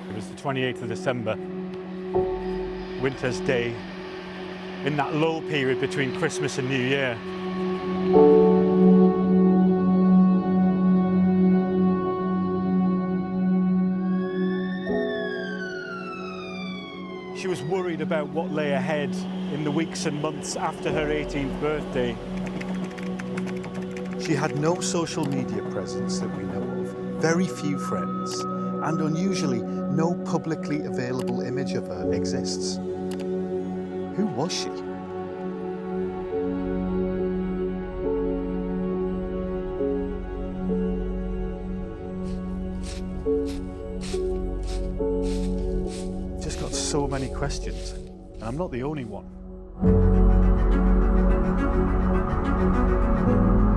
It was the 28th of December, winter's day, in that lull period between Christmas and New Year. She was worried about what lay ahead in the weeks and months after her 18th birthday. She had no social media presence that we know of, very few friends, and unusually, no publicly available image of her exists. Who was she? Just got so many questions, and I'm not the only one.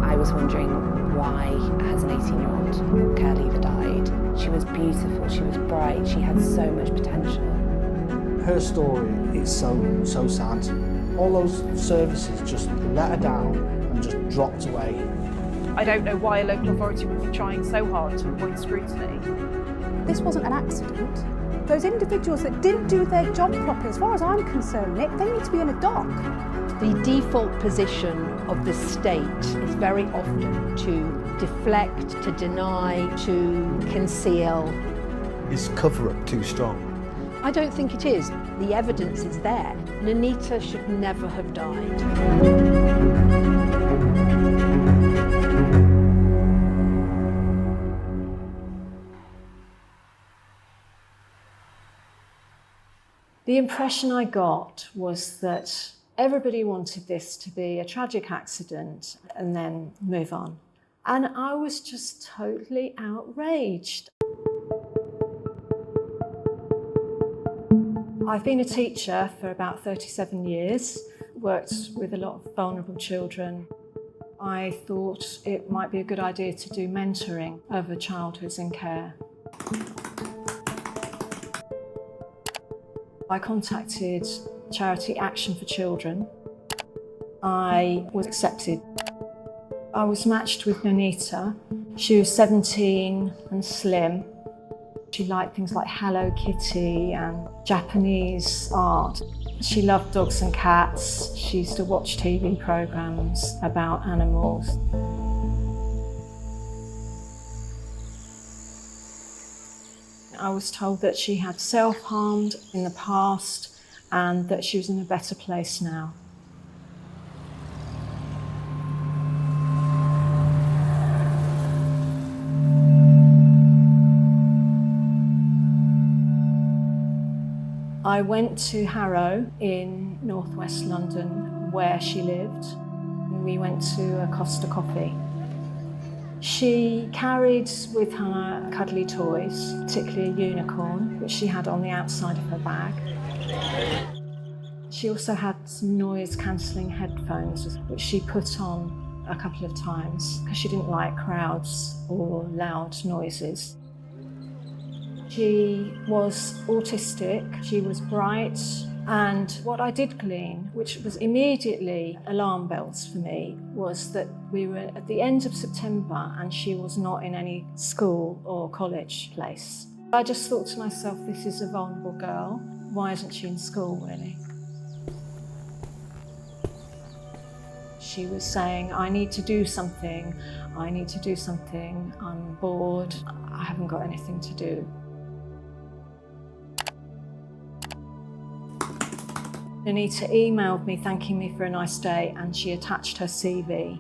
I was wondering why, as an 18-year-old care leaver, died. She was beautiful, she was bright, she had so much potential. Her story is so sad. All those services just let her down and just dropped away. I don't know why a local authority would be trying so hard to avoid scrutiny. This wasn't an accident. Those individuals that didn't do their job properly, as far as I'm concerned, Nick, they need to be in a dock. The default position of the state is very often to deflect, to deny, to conceal. Is cover-up too strong? I don't think it is. The evidence is there. Nonita should never have died. The impression I got was that everybody wanted this to be a tragic accident and then move on. And I was just totally outraged. I've been a teacher for about 37 years, worked with a lot of vulnerable children. I thought it might be a good idea to do mentoring of a child who's in care. I contacted charity Action for Children. I was accepted. I was matched with Nonita. She was 17 and slim. She liked things like Hello Kitty and Japanese art. She loved dogs and cats. She used to watch TV programs about animals. I was told that she had self-harmed in the past and that she was in a better place now. I went to Harrow in northwest London where she lived. We went to a Costa Coffee. She carried with her cuddly toys, particularly a unicorn, which she had on the outside of her bag. She also had some noise-cancelling headphones, which she put on a couple of times because she didn't like crowds or loud noises. She was autistic, she was bright, and what I did glean, which was immediately alarm bells for me, was that we were at the end of September and she was not in any school or college place. I just thought to myself, this is a vulnerable girl. Why isn't she in school, really? She was saying, I need to do something, I'm bored, I haven't got anything to do. Nonita emailed me thanking me for a nice day and she attached her CV.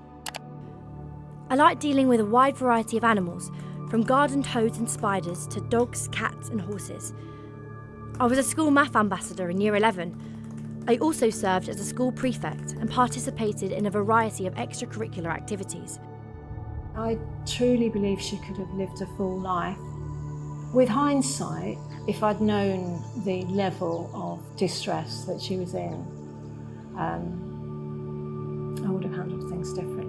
I like dealing with a wide variety of animals, from garden toads and spiders to dogs, cats and horses. I was a school math ambassador in Year 11. I also served as a school prefect and participated in a variety of extracurricular activities. I truly believe she could have lived a full life. With hindsight, if I'd known the level of distress that she was in, I would have handled things differently.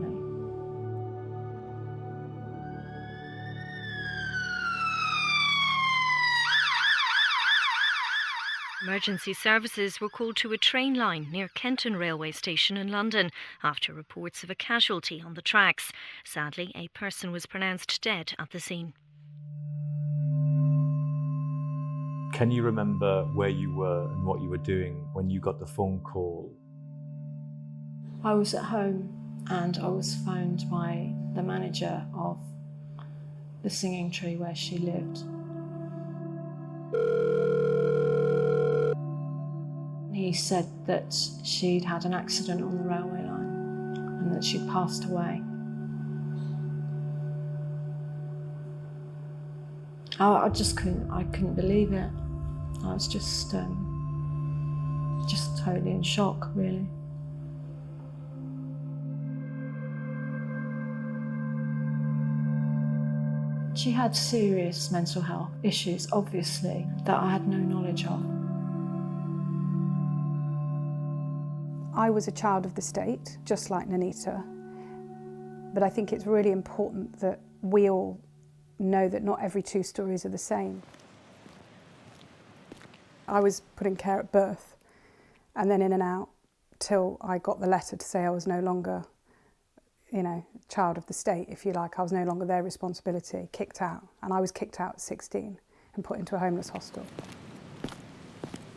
Emergency services were called to a train line near Kenton railway station in London after reports of a casualty on the tracks. Sadly, a person was pronounced dead at the scene. Can you remember where you were and what you were doing when you got the phone call? I was at home and I was phoned by the manager of the Singing Tree where she lived. He said that she'd had an accident on the railway line and that she'd passed away. I couldn't believe it. I was just totally in shock, really. She had serious mental health issues, obviously, that I had no knowledge of. I was a child of the state, just like Nonita, but I think it's really important that we all know that not every two stories are the same. I was put in care at birth and then in and out till I got the letter to say I was no longer, child of the state, if you like. I was no longer their responsibility, kicked out. And I was kicked out at 16 and put into a homeless hostel.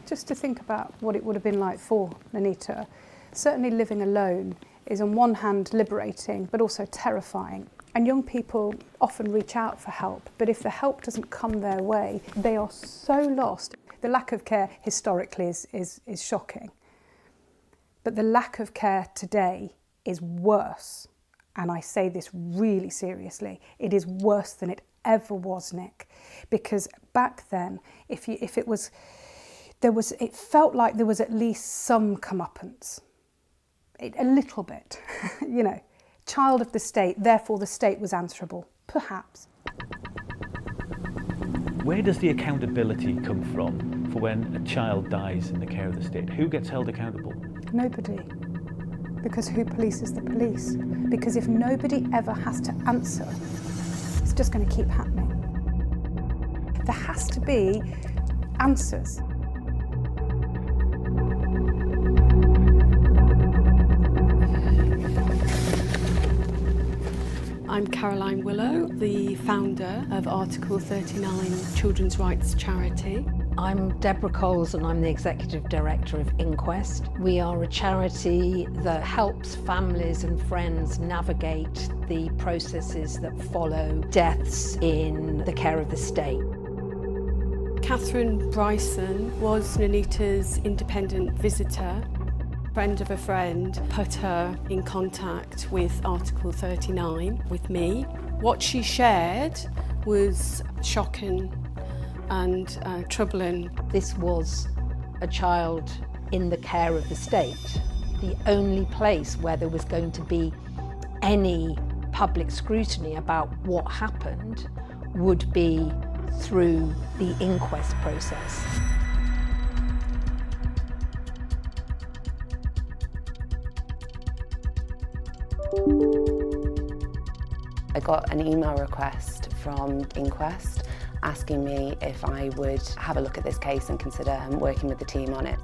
Just to think about what it would have been like for Nonita. Certainly living alone is on one hand liberating, but also terrifying. And young people often reach out for help, but if the help doesn't come their way, they are so lost. The lack of care historically is shocking. But the lack of care today is worse. And I say this really seriously. It is worse than it ever was, Nick. Because back then, it felt like there was at least some comeuppance. A little bit, Child of the state, therefore the state was answerable, perhaps. Where does the accountability come from for when a child dies in the care of the state? Who gets held accountable? Nobody. Because who polices the police? Because if nobody ever has to answer, it's just going to keep happening. There has to be answers. I'm Caroline Willow, the founder of Article 39 Children's Rights Charity. I'm Deborah Coles and I'm the Executive Director of Inquest. We are a charity that helps families and friends navigate the processes that follow deaths in the care of the state. Catherine Bryson was Nonita's independent visitor. A friend of a friend put her in contact with Article 39 with me. What she shared was shocking and troubling. This was a child in the care of the state. The only place where there was going to be any public scrutiny about what happened would be through the inquest process. I got an email request from Inquest asking me if I would have a look at this case and consider working with the team on it.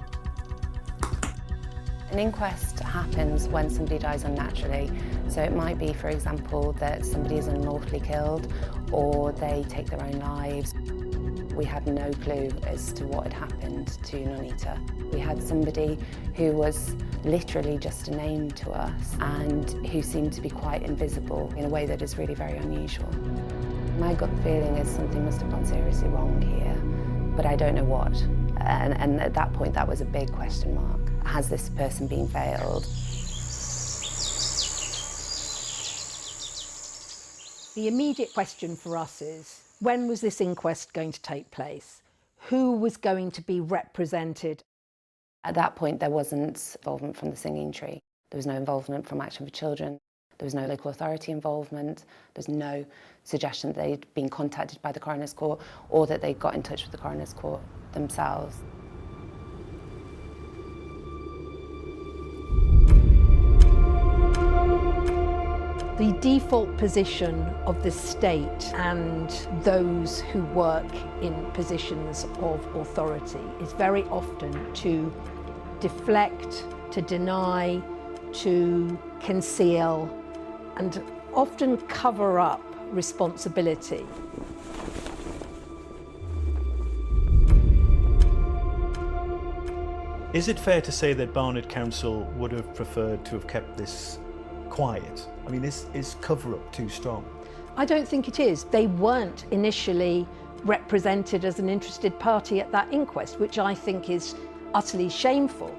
An inquest happens when somebody dies unnaturally. So it might be, for example, that somebody is unlawfully killed or they take their own lives. We had no clue as to what had happened to Nonita. We had somebody who was literally just a name to us and who seemed to be quite invisible in a way that is really very unusual. My gut feeling is something must have gone seriously wrong here, but I don't know what. And at that point, that was a big question mark. Has this person been failed? The immediate question for us is, when was this inquest going to take place? Who was going to be represented? At that point, there wasn't involvement from the Singing Tree. There was no involvement from Action for Children. There was no local authority involvement. There's no suggestion that they'd been contacted by the Coroner's Court or that they got in touch with the Coroner's Court themselves. The default position of the state and those who work in positions of authority is very often to deflect, to deny, to conceal, and often cover up responsibility. Is it fair to say that Barnet Council would have preferred to have kept this quiet? I mean, is cover-up too strong? I don't think it is. They weren't initially represented as an interested party at that inquest, which I think is utterly shameful.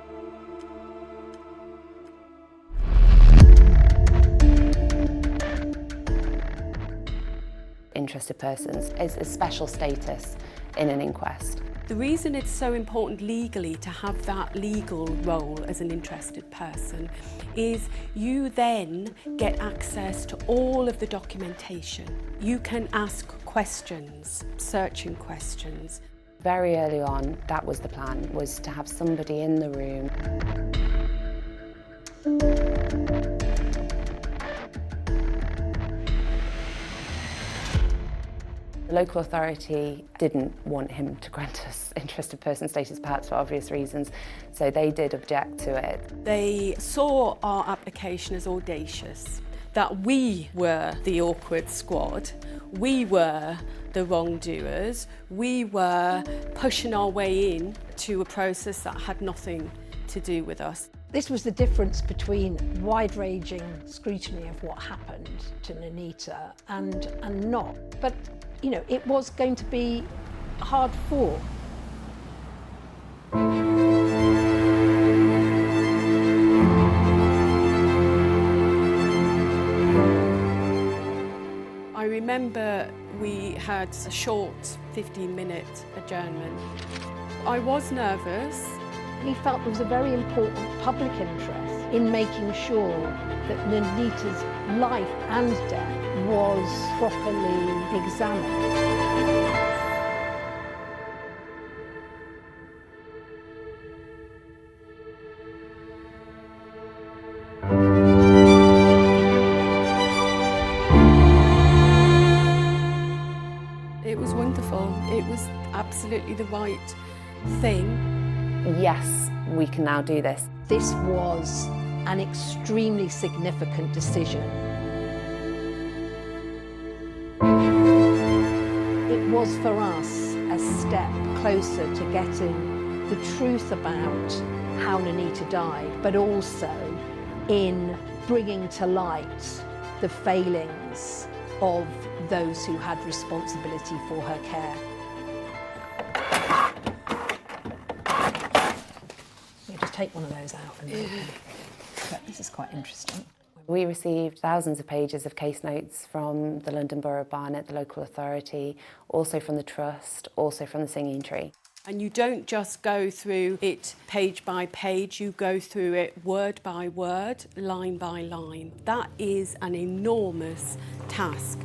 Interested persons is a special status in an inquest. The reason it's so important legally to have that legal role as an interested person is you then get access to all of the documentation. You can ask questions, searching questions. Very early on, that was the plan, was to have somebody in the room. The local authority didn't want him to grant us interested person status, perhaps for obvious reasons, so they did object to it. They saw our application as audacious, that we were the awkward squad, we were the wrongdoers, we were pushing our way in to a process that had nothing to do with us. This was the difference between wide-ranging scrutiny of what happened to Nonita and not. But you know, it was going to be hard fought. I remember we had a short 15-minute adjournment. I was nervous. He felt there was a very important public interest in making sure that Nonita's life and death was properly examined. It was wonderful. It was absolutely the right thing. Yes, we can now do this. This was an extremely significant decision. It was for us a step closer to getting the truth about how Nonita died, but also in bringing to light the failings of those who had responsibility for her care. You just take one of those out and but this is quite interesting. We received thousands of pages of case notes from the London Borough of Barnet, the local authority, also from the Trust, also from the Singing Tree. And you don't just go through it page by page, you go through it word by word, line by line. That is an enormous task.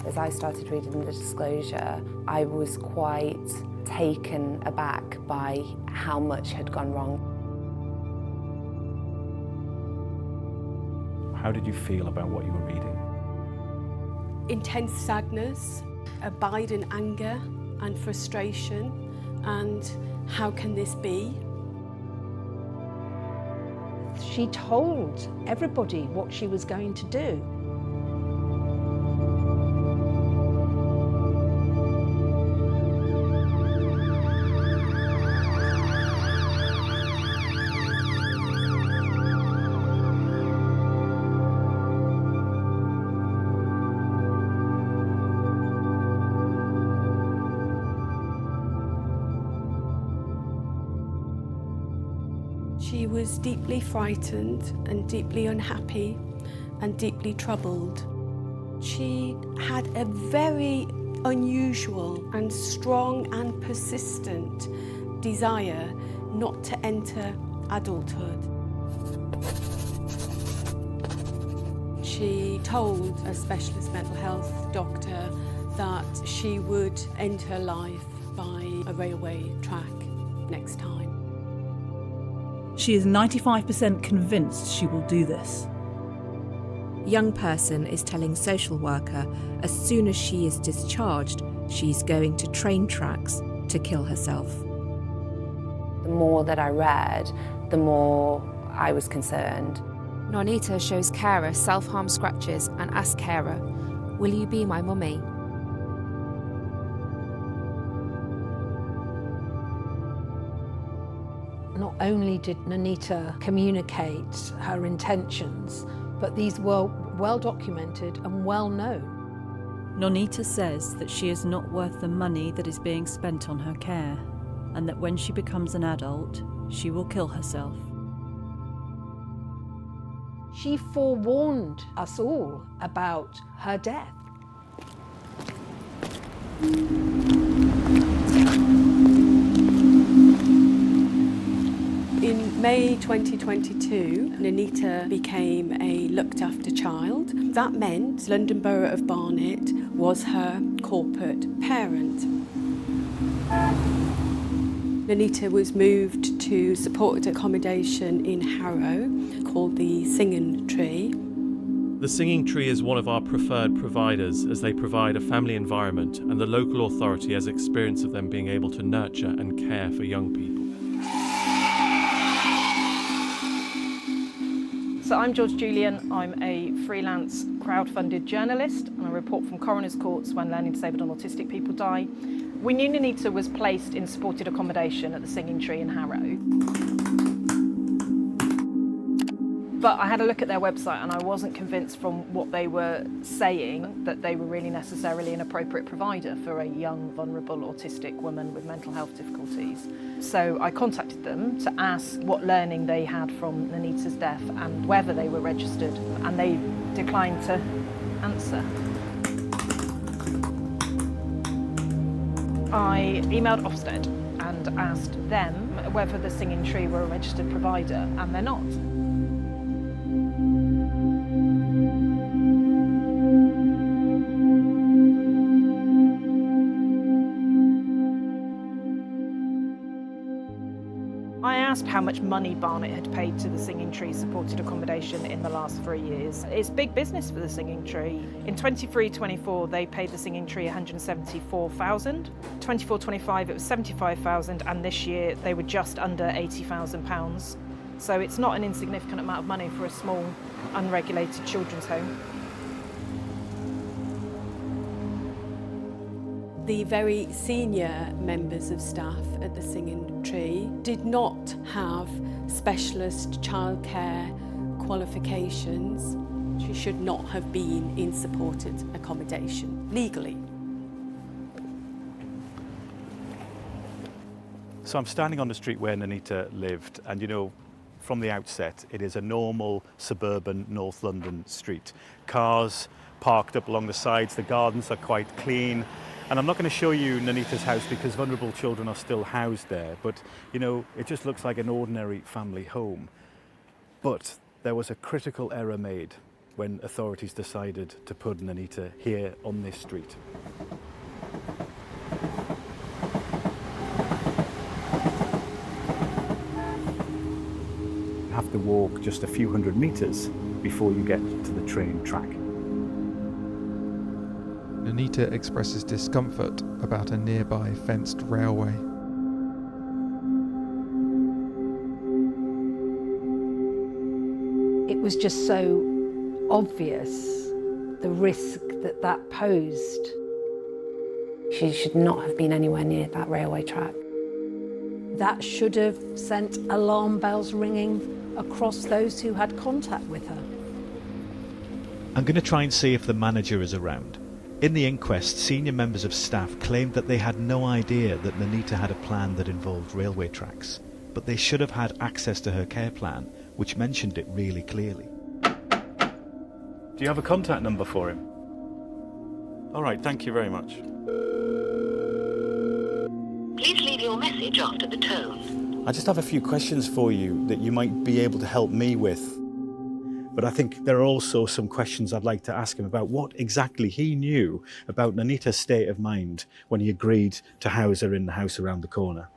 As I started reading the disclosure, I was quite taken aback by how much had gone wrong. How did you feel about what you were reading? Intense sadness, abiding anger and frustration, and how can this be? She told everybody what she was going to do. She was deeply frightened and deeply unhappy and deeply troubled. She had a very unusual and strong and persistent desire not to enter adulthood. She told a specialist mental health doctor that she would end her life by a railway track next time. She is 95% convinced she will do this. Young person is telling social worker as soon as she is discharged, she's going to train tracks to kill herself. The more that I read, the more I was concerned. Nonita shows carer self-harm scratches and asks carer, "Will you be my mummy?" Not only did Nonita communicate her intentions, but these were well documented and well known. Nonita says that she is not worth the money that is being spent on her care, and that when she becomes an adult, she will kill herself. She forewarned us all about her death. In May 2022, Nonita became a looked-after child. That meant London Borough of Barnet was her corporate parent. Nonita was moved to supported accommodation in Harrow called the Singing Tree. The Singing Tree is one of our preferred providers as they provide a family environment and the local authority has experience of them being able to nurture and care for young people. So I'm George Julian. I'm a freelance crowd-funded journalist and I report from coroner's courts when learning disabled and autistic people die. We knew Nonita was placed in supported accommodation at the Singing Tree in Harrow. But I had a look at their website and I wasn't convinced from what they were saying that they were really necessarily an appropriate provider for a young, vulnerable, autistic woman with mental health difficulties. So I contacted them to ask what learning they had from Nonita's death and whether they were registered, and they declined to answer. I emailed Ofsted and asked them whether the Singing Tree were a registered provider, and they're not. I asked how much money Barnet had paid to the Singing Tree supported accommodation in the last 3 years. It's big business for the Singing Tree. In 23-24, they paid the Singing Tree $174,000. 24-25, it was $75,000, and this year they were just under £80,000. So it's not an insignificant amount of money for a small, unregulated children's home. The very senior members of staff at the Singing Tree did not have specialist childcare qualifications. She should not have been in supported accommodation legally. So I'm standing on the street where Nonita lived, and you know, from the outset, it is a normal suburban North London street. Cars parked up along the sides, the gardens are quite clean. And I'm not going to show you Nonita's house because vulnerable children are still housed there, but you know, it just looks like an ordinary family home. But there was a critical error made when authorities decided to put Nonita here on this street. You have to walk just a few hundred meters before you get to the train track. Nonita expresses discomfort about a nearby fenced railway. It was just so obvious, the risk that that posed. She should not have been anywhere near that railway track. That should have sent alarm bells ringing across those who had contact with her. I'm going to try and see if the manager is around. In the inquest, senior members of staff claimed that they had no idea that Nonita had a plan that involved railway tracks, but they should have had access to her care plan, which mentioned it really clearly. Do you have a contact number for him? All right, thank you very much. Please leave your message after the tone. I just have a few questions for you that you might be able to help me with. But I think there are also some questions I'd like to ask him about what exactly he knew about Nonita's state of mind when he agreed to house her in the house around the corner.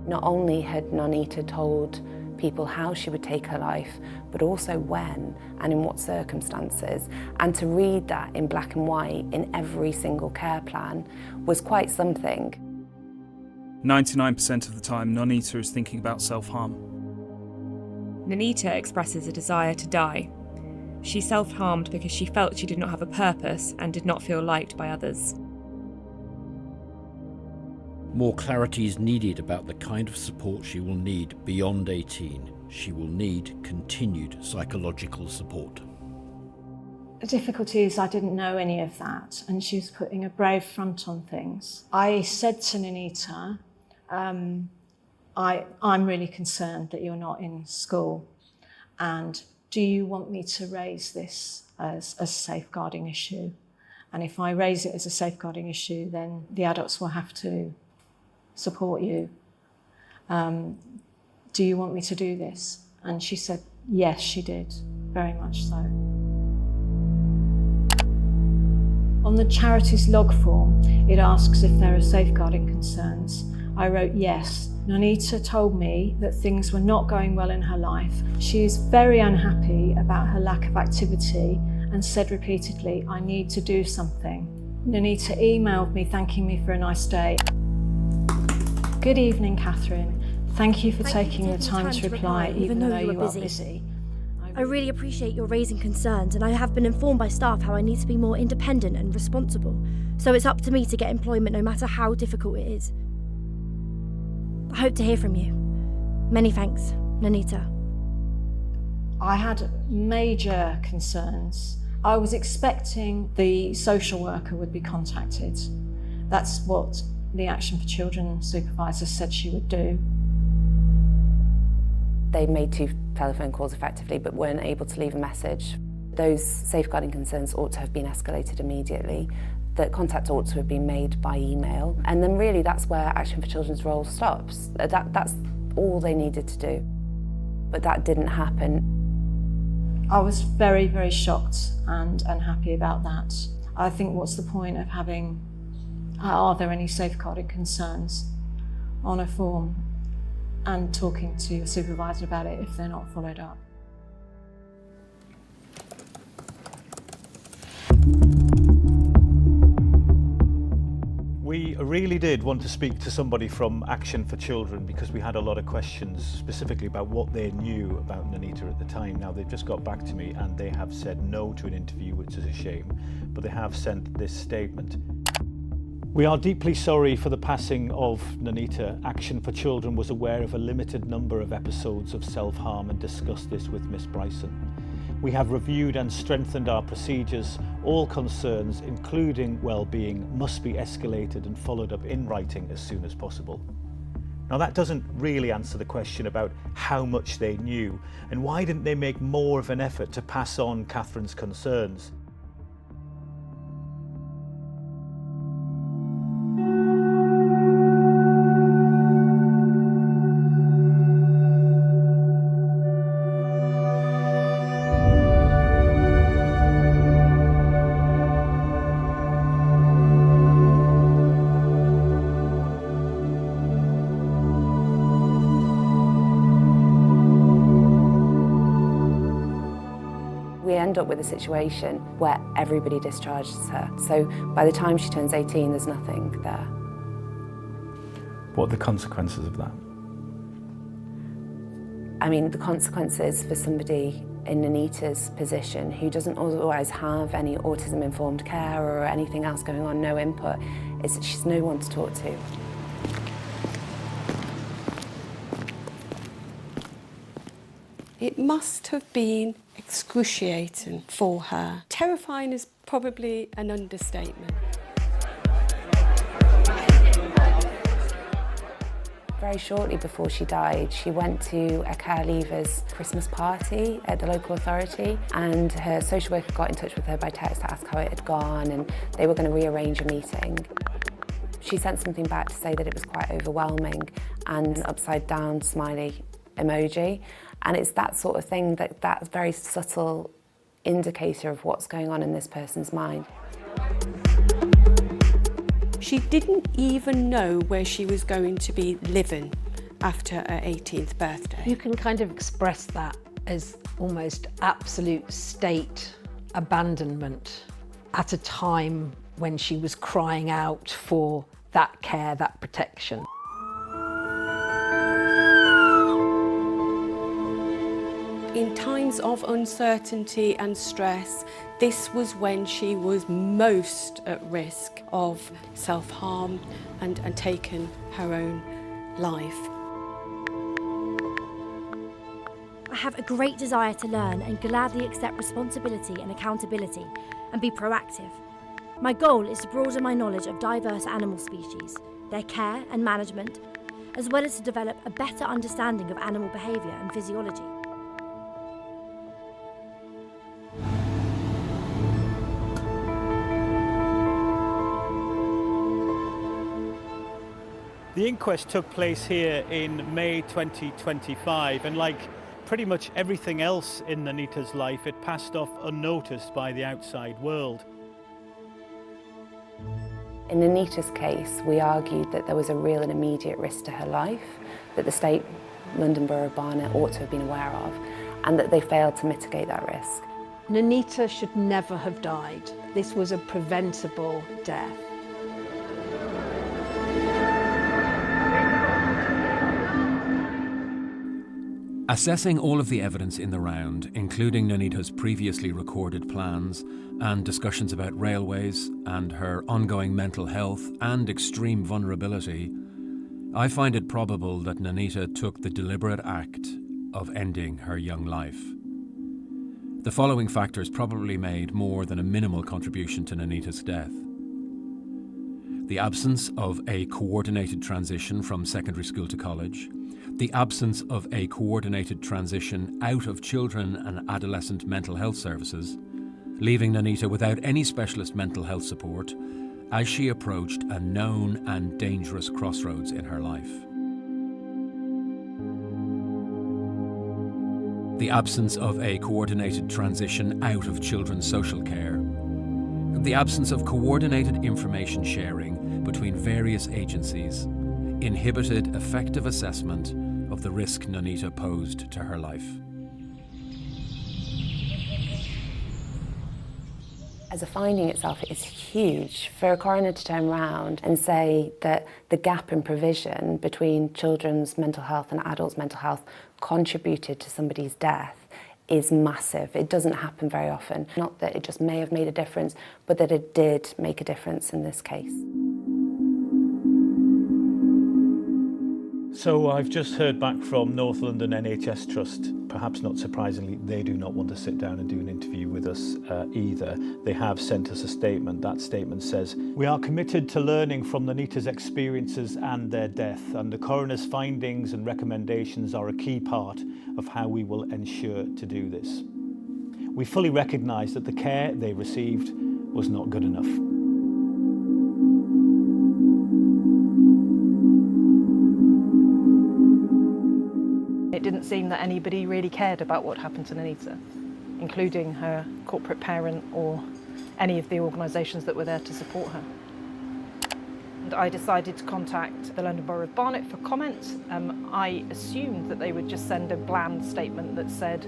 Not only had Nonita told people how she would take her life, but also when and in what circumstances. And to read that in black and white in every single care plan was quite something. 99% of the time, Nonita is thinking about self-harm. Nonita expresses a desire to die. She self-harmed because she felt she did not have a purpose and did not feel liked by others. More clarity is needed about the kind of support she will need beyond 18. She will need continued psychological support. The difficulty is I didn't know any of that, and she was putting a brave front on things. I said to Nonita, I'm really concerned that you're not in school, and do you want me to raise this as a safeguarding issue? And if I raise it as a safeguarding issue, then the adults will have to support you. Do you want me to do this? And she said, yes, she did, very much so. On the charity's log form, it asks if there are safeguarding concerns. I wrote yes. Nonita told me that things were not going well in her life. She is very unhappy about her lack of activity and said repeatedly, I need to do something. Nonita emailed me thanking me for a nice day. Good evening, Catherine. Thank you for taking the time to reply, even though you are busy. I really appreciate your raising concerns, and I have been informed by staff how I need to be more independent and responsible. So it's up to me to get employment no matter how difficult it is. I hope to hear from you. Many thanks, Nonita. I had major concerns. I was expecting the social worker would be contacted. That's what the Action for Children supervisor said she would do. They made 2 telephone calls effectively, but weren't able to leave a message. Those safeguarding concerns ought to have been escalated immediately. The contact ought to have been made by email. And then really that's where Action for Children's role stops. That's all they needed to do. But that didn't happen. I was very, very shocked and unhappy about that. I think what's the point of having, are there any safeguarding concerns on a form and talking to your supervisor about it if they're not followed up? We really did want to speak to somebody from Action for Children because we had a lot of questions specifically about what they knew about Nonita at the time. Now, they've just got back to me and they have said no to an interview, which is a shame, but they have sent this statement. We are deeply sorry for the passing of Nonita. Action for Children was aware of a limited number of episodes of self-harm and discussed this with Miss Bryson. We have reviewed and strengthened our procedures. All concerns, including well-being, must be escalated and followed up in writing as soon as possible. Now, that doesn't really answer the question about how much they knew and why didn't they make more of an effort to pass on Catherine's concerns. We end up with a situation where everybody discharges her. So by the time she turns 18, there's nothing there. What are the consequences of that? I mean, the consequences for somebody in Nonita's position who doesn't otherwise have any autism-informed care or anything else going on, no input, is that she's no one to talk to. It must have been excruciating for her. Terrifying is probably an understatement. Very shortly before she died, she went to a care leavers Christmas party at the local authority, and her social worker got in touch with her by text to ask how it had gone, and they were going to rearrange a meeting. She sent something back to say that it was quite overwhelming and an upside down smiley emoji. And it's that sort of thing, that's very subtle indicator of what's going on in this person's mind. She didn't even know where she was going to be living. after her 18th birthday. You can kind of express that as almost absolute state abandonment at a time when she was crying out for that care, that protection. In times of uncertainty and stress, this was when she was most at risk of self-harm and taking her own life. I have a great desire to learn and gladly accept responsibility and accountability and be proactive. My goal is to broaden my knowledge of diverse animal species, their care and management, as well as to develop a better understanding of animal behaviour and physiology. The inquest took place here in May 2025, and like pretty much everything else in Nonita's life, it passed off unnoticed by the outside world. In Nonita's case, we argued that there was a real and immediate risk to her life, that the State London Borough of Barnet ought to have been aware of, and that they failed to mitigate that risk. Nonita should never have died. This was a preventable death. Assessing all of the evidence in the round, including Nonita's previously recorded plans and discussions about railways and her ongoing mental health and extreme vulnerability, I find it probable that Nonita took the deliberate act of ending her young life. The following factors probably made more than a minimal contribution to Nonita's death. The absence of a coordinated transition from secondary school to college, the absence of a coordinated transition out of children and adolescent mental health services, leaving Nonita without any specialist mental health support as she approached a known and dangerous crossroads in her life. The absence of a coordinated transition out of children's social care, the absence of coordinated information sharing between various agencies inhibited effective assessment of the risk Nonita posed to her life. As a finding itself, it's huge. For a coroner to turn around and say that the gap in provision between children's mental health and adults' mental health contributed to somebody's death is massive. It doesn't happen very often. Not that it just may have made a difference, but that it did make a difference in this case. So I've just heard back from North London NHS Trust. Perhaps not surprisingly, they do not want to sit down and do an interview with us either. They have sent us a statement. That statement says, "We are committed to learning from Nonita's experiences and their death, and the coroner's findings and recommendations are a key part of how we will ensure to do this. We fully recognise that the care they received was not good enough." It didn't seem that anybody really cared about what happened to Nonita, including her corporate parent or any of the organisations that were there to support her. And I decided to contact the London Borough of Barnet for comment. I assumed that they would just send a bland statement that said,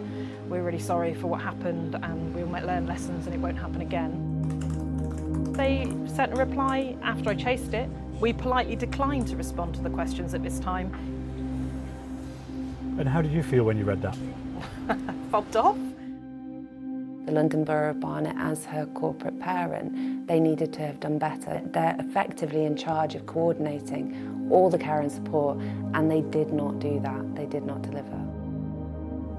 "We're really sorry for what happened and we'll learn lessons and it won't happen again." They sent a reply after I chased it. We politely declined to respond to the questions at this time. And how did you feel when you read that? Fobbed off. The London Borough of Barnet, as her corporate parent, they needed to have done better. They're effectively in charge of coordinating all the care and support, and they did not do that. They did not deliver.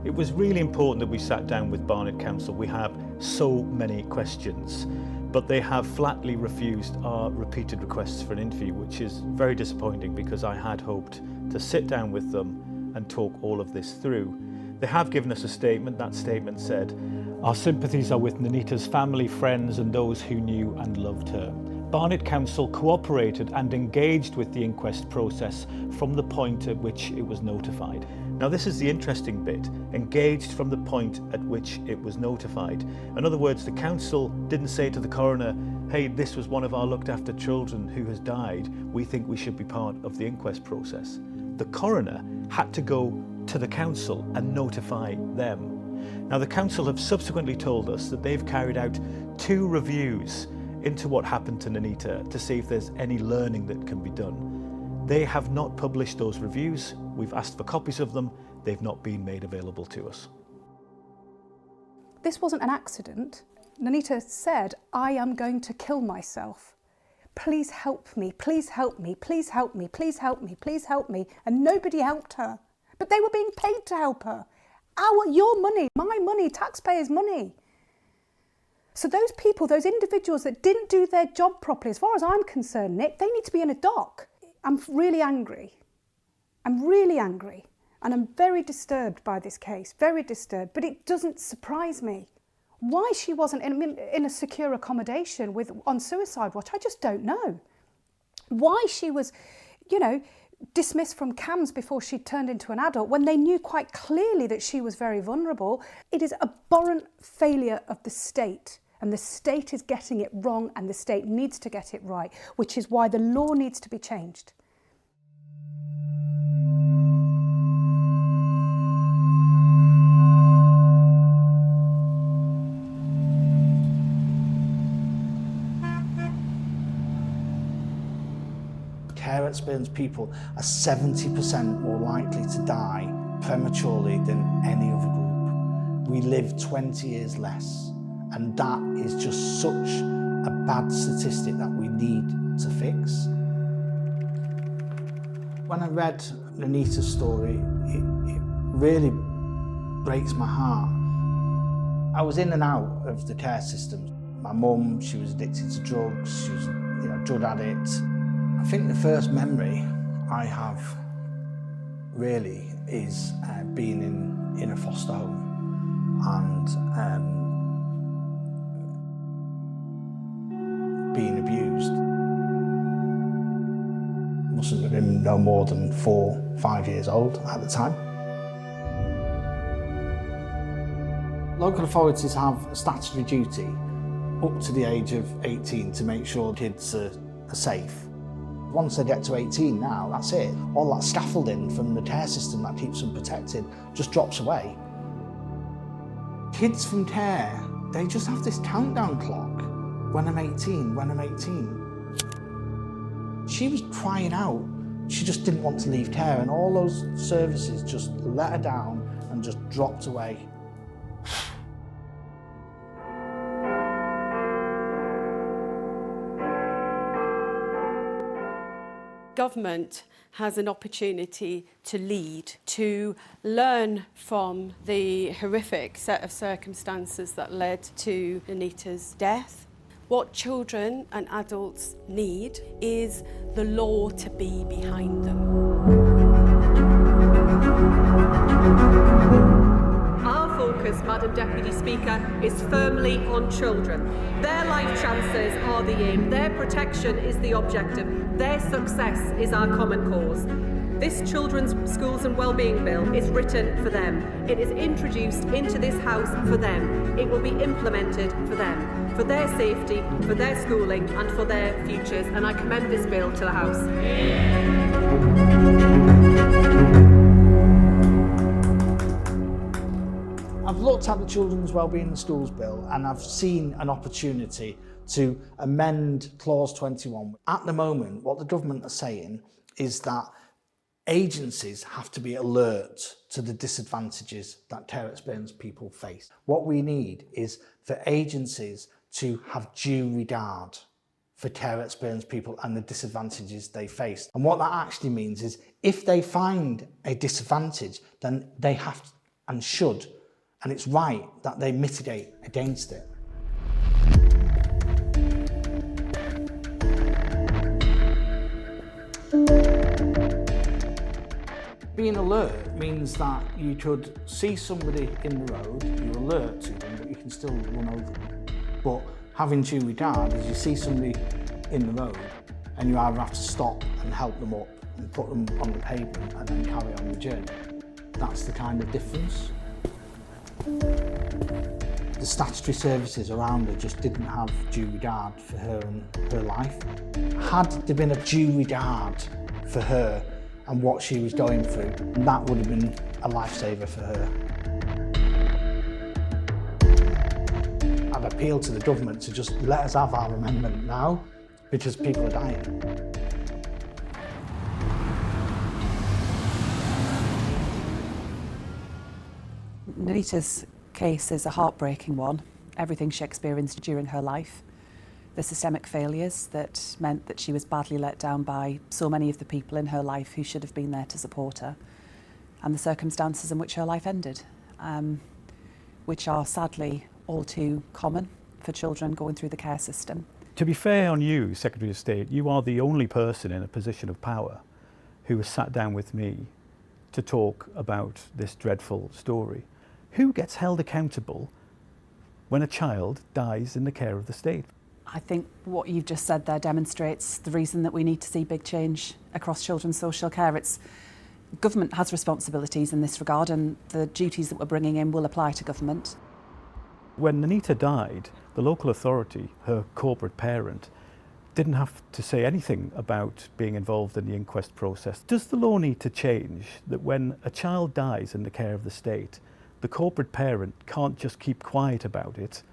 It was really important that we sat down with Barnet Council. We have so many questions, but they have flatly refused our repeated requests for an interview, which is very disappointing because I had hoped to sit down with them and talk all of this through. They have given us a statement. That statement said, "Our sympathies are with Nonita's family, friends and those who knew and loved her. Barnet Council cooperated and engaged with the inquest process from the point at which it was notified." Now this is the interesting bit, engaged from the point at which it was notified. In other words, the council didn't say to the coroner, "Hey, this was one of our looked after children who has died. We think we should be part of the inquest process." the coroner had to go to the council and notify them. Now, the council have subsequently told us that they've carried out 2 reviews into what happened to Nonita to see if there's any learning that can be done. They have not published those reviews. We've asked for copies of them. They've not been made available to us. This wasn't an accident. Nonita said, "I am going to kill myself. Please help me, please help me, please help me, please help me, please help me." And nobody helped her. But they were being paid to help her. Your money, my money, taxpayers' money. So those people, those individuals that didn't do their job properly, as far as I'm concerned, Nick, they need to be in a dock. I'm really angry. I'm really angry. And I'm very disturbed by this case, very disturbed. But it doesn't surprise me. Why she wasn't in a secure accommodation on suicide watch, I just don't know. Why she was, dismissed from CAMS before she turned into an adult when they knew quite clearly that she was very vulnerable. It is abhorrent failure of the state, and the state is getting it wrong, and the state needs to get it right, which is why the law needs to be changed. Care experienced people are 70% more likely to die prematurely than any other group. We live 20 years less, and that is just such a bad statistic that we need to fix. When I read Nonita's story, it really breaks my heart. I was in and out of the care system. My mum, she was addicted to drugs, she was a drug addict. I think the first memory I have really is being in a foster home and being abused. Mustn't have been no more than 4 or 5 years old at the time. Local authorities have a statutory duty up to the age of 18 to make sure kids are safe. Once they get to 18 now, that's it. All that scaffolding from the care system that keeps them protected just drops away. Kids from care, they just have this countdown clock. When I'm 18, when I'm 18. She was crying out. She just didn't want to leave care, and all those services just let her down and just dropped away. Government has an opportunity to lead, to learn from the horrific set of circumstances that led to Nonita's death. What children and adults need is the law to be behind them. Our focus, Madam Deputy Speaker, is firmly on children. Their life chances are the aim, their protection is the objective, their success is our common cause. This Children's Schools and Wellbeing Bill is written for them. It is introduced into this House for them. It will be implemented for them, for their safety, for their schooling and for their futures, and I commend this bill to the House. I've looked at the Children's Wellbeing in Schools Bill and I've seen an opportunity to amend Clause 21. At the moment, what the government are saying is that agencies have to be alert to the disadvantages that care experienced people face. What we need is for agencies to have due regard for care experienced people and the disadvantages they face. And what that actually means is if they find a disadvantage, then they have to, and should, and it's right that they mitigate against it. Being alert means that you could see somebody in the road, you're alert to them, but you can still run over them. But having due regard is you see somebody in the road and you either have to stop and help them up and put them on the pavement and then carry on your journey. That's the kind of difference. The statutory services around her just didn't have due regard for her and her life. Had there been a due regard for her and what she was going through. And that would have been a lifesaver for her. I've appealed to the government to just let us have our amendment now, because people are dying. Nonita's case is a heartbreaking one. Everything she experienced during her life, the systemic failures that meant that she was badly let down by so many of the people in her life who should have been there to support her, and the circumstances in which her life ended, which are sadly all too common for children going through the care system. To be fair on you, Secretary of State, you are the only person in a position of power who has sat down with me to talk about this dreadful story. Who gets held accountable when a child dies in the care of the state? I think what you've just said there demonstrates the reason that we need to see big change across children's social care. Government has responsibilities in this regard, and the duties that we're bringing in will apply to government. When Nonita died, the local authority, her corporate parent, didn't have to say anything about being involved in the inquest process. Does the law need to change that when a child dies in the care of the state, the corporate parent can't just keep quiet about it?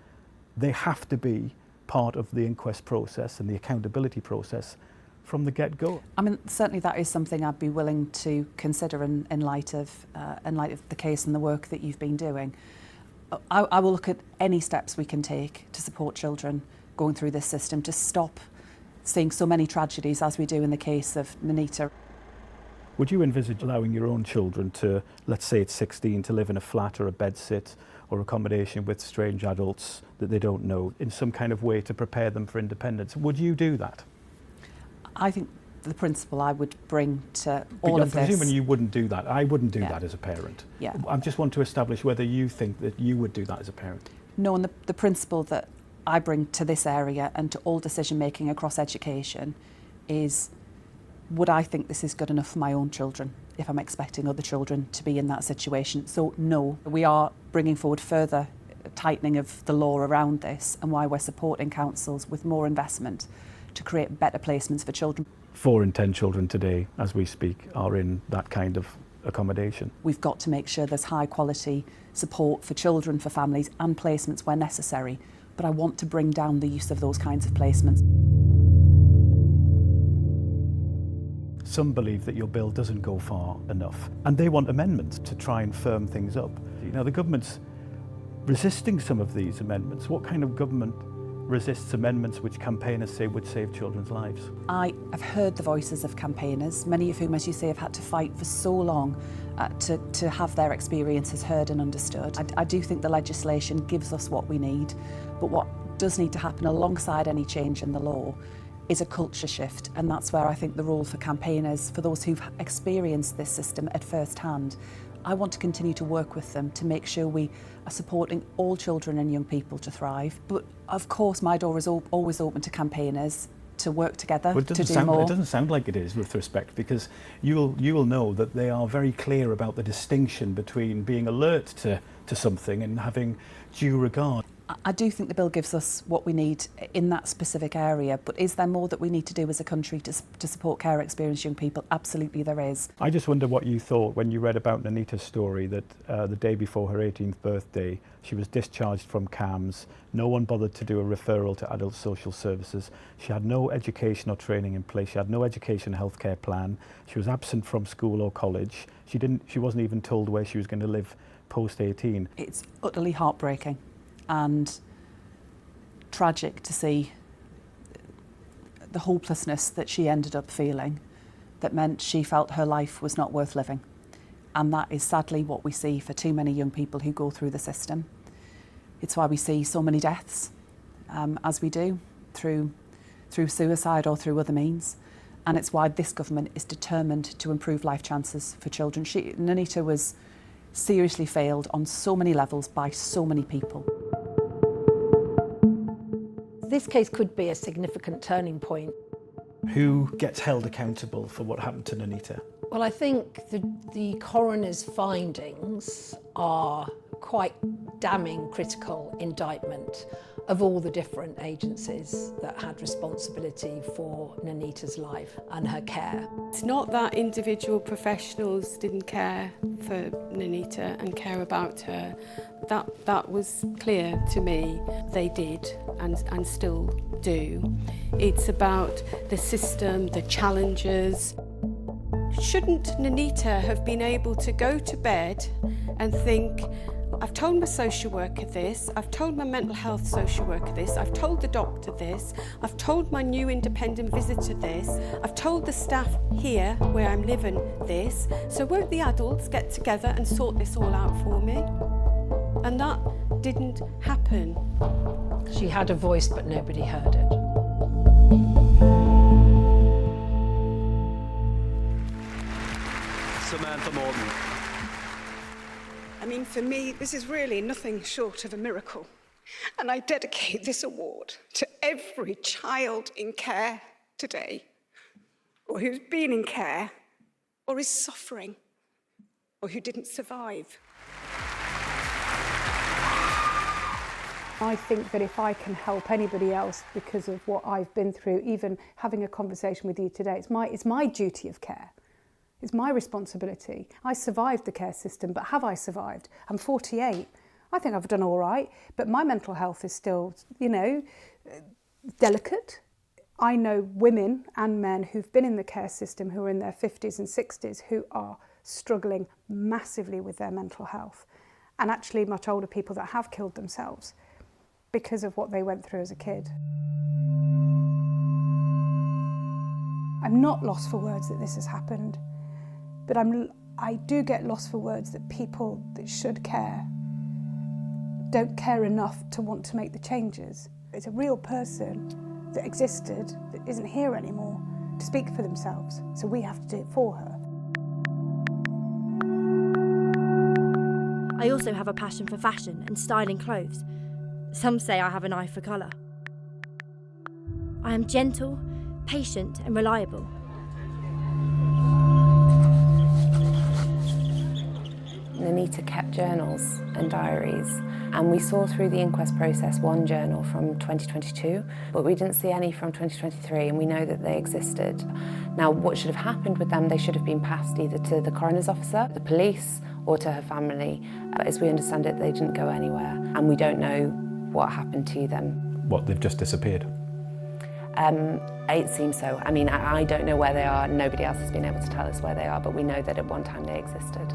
They have to be part of the inquest process and the accountability process from the get-go. I mean, certainly that is something I'd be willing to consider in light of the case and the work that you've been doing. I will look at any steps we can take to support children going through this system, to stop seeing so many tragedies as we do in the case of Nonita. Would you envisage allowing your own children to, let's say at 16, to live in a flat or a bedsit or accommodation with strange adults that they don't know in some kind of way to prepare them for independence? Would you do that? I think the principle I would bring to all of this... Presuming you wouldn't do that. I wouldn't do that as a parent. Yeah. I just want to establish whether you think that you would do that as a parent. No, and the principle that I bring to this area and to all decision making across education is, would I think this is good enough for my own children if I'm expecting other children to be in that situation? So no, we are bringing forward further tightening of the law around this, and why we're supporting councils with more investment to create better placements for children. 4 in 10 children today, as we speak, are in that kind of accommodation. We've got to make sure there's high quality support for children, for families, and placements where necessary, but I want to bring down the use of those kinds of placements. Some believe that your bill doesn't go far enough, and they want amendments to try and firm things up. You know, the government's resisting some of these amendments. What kind of government resists amendments which campaigners say would save children's lives? I have heard the voices of campaigners, many of whom, as you say, have had to fight for so long to have their experiences heard and understood. I do think the legislation gives us what we need, but what does need to happen alongside any change in the law is a culture shift, and that's where I think the role for campaigners, for those who've experienced this system at first hand, I want to continue to work with them to make sure we are supporting all children and young people to thrive. But of course my door is always open to campaigners to work together to do more. It doesn't sound like it is, with respect, because you will know that they are very clear about the distinction between being alert to something and having due regard. I do think the bill gives us what we need in that specific area, but is there more that we need to do as a country to support care experienced young people? Absolutely there is. I just wonder what you thought when you read about Nonita's story, that the day before her 18th birthday, she was discharged from CAMS. No one bothered to do a referral to adult social services. She had no education or training in place. She had no education healthcare plan. She was absent from school or college. She wasn't even told where she was going to live post 18. It's utterly heartbreaking and tragic to see the hopelessness that she ended up feeling, that meant she felt her life was not worth living. And that is sadly what we see for too many young people who go through the system. It's why we see so many deaths, as we do, through suicide or through other means. And it's why this government is determined to improve life chances for children. Nonita was seriously failed on so many levels by so many people. This case could be a significant turning point. Who gets held accountable for what happened to Nonita? Well, I think the coroner's findings are quite damning critical indictment of all the different agencies that had responsibility for Nonita's life and her care. It's not that individual professionals didn't care for Nonita and care about her. That was clear to me. They did and still do. It's about the system, the challenges. Shouldn't Nonita have been able to go to bed and think, I've told my social worker this, I've told my mental health social worker this, I've told the doctor this, I've told my new independent visitor this, I've told the staff here where I'm living this, so won't the adults get together and sort this all out for me? And that didn't happen. She had a voice, but nobody heard it. Samantha Morton. I mean, for me, this is really nothing short of a miracle. And I dedicate this award to every child in care today, or who's been in care, or is suffering, or who didn't survive. I think that if I can help anybody else because of what I've been through, even having a conversation with you today, it's my duty of care. It's my responsibility. I survived the care system, but have I survived? I'm 48. I think I've done all right, but my mental health is still, delicate. I know women and men who've been in the care system who are in their 50s and 60s who are struggling massively with their mental health, and actually much older people that have killed themselves because of what they went through as a kid. I'm not lost for words that this has happened, but I do get lost for words that people that should care don't care enough to want to make the changes. It's a real person that existed that isn't here anymore to speak for themselves, so we have to do it for her. I also have a passion for fashion and styling clothes. Some say I have an eye for colour. I am gentle, patient and reliable. Nonita kept journals and diaries, and we saw through the inquest process one journal from 2022, but we didn't see any from 2023, and we know that they existed. Now, what should have happened with them, they should have been passed either to the coroner's officer, the police, or to her family. But as we understand it, they didn't go anywhere, and we don't know what happened to them. What, they've just disappeared? It seems so. I mean, I don't know where they are. Nobody else has been able to tell us where they are, but we know that at one time they existed.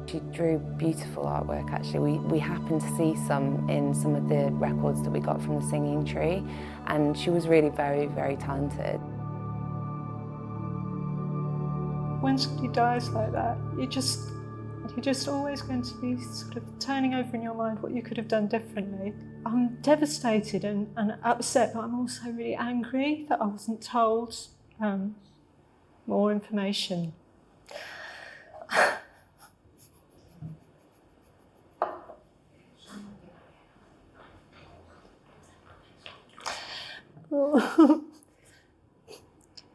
She drew beautiful artwork, actually. We happened to see some in some of the records that we got from the Singing Tree, and she was really very, very talented. When somebody dies like that, you're just always going to be sort of turning over in your mind what you could have done differently. I'm devastated and upset, but I'm also really angry that I wasn't told more information.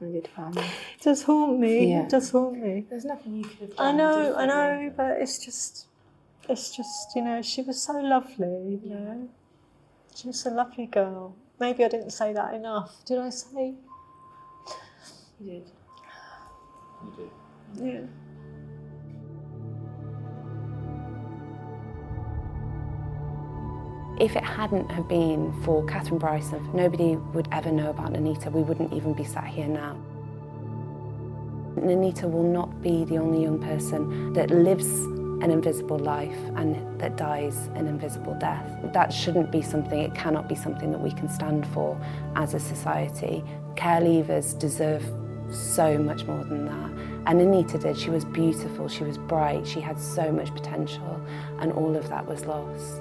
It does haunt me. Yeah. It does haunt me. There's nothing you could have done. I know, but it's just, she was so lovely, She was a lovely girl. Maybe I didn't say that enough. Did I say? You did. You did. Yeah. If it hadn't have been for Catherine Bryson, nobody would ever know about Nonita. We wouldn't even be sat here now. Nonita will not be the only young person that lives an invisible life and that dies an invisible death. That shouldn't be something, it cannot be something that we can stand for as a society. Care leavers deserve so much more than that. And Nonita did. She was beautiful, she was bright, she had so much potential, and all of that was lost.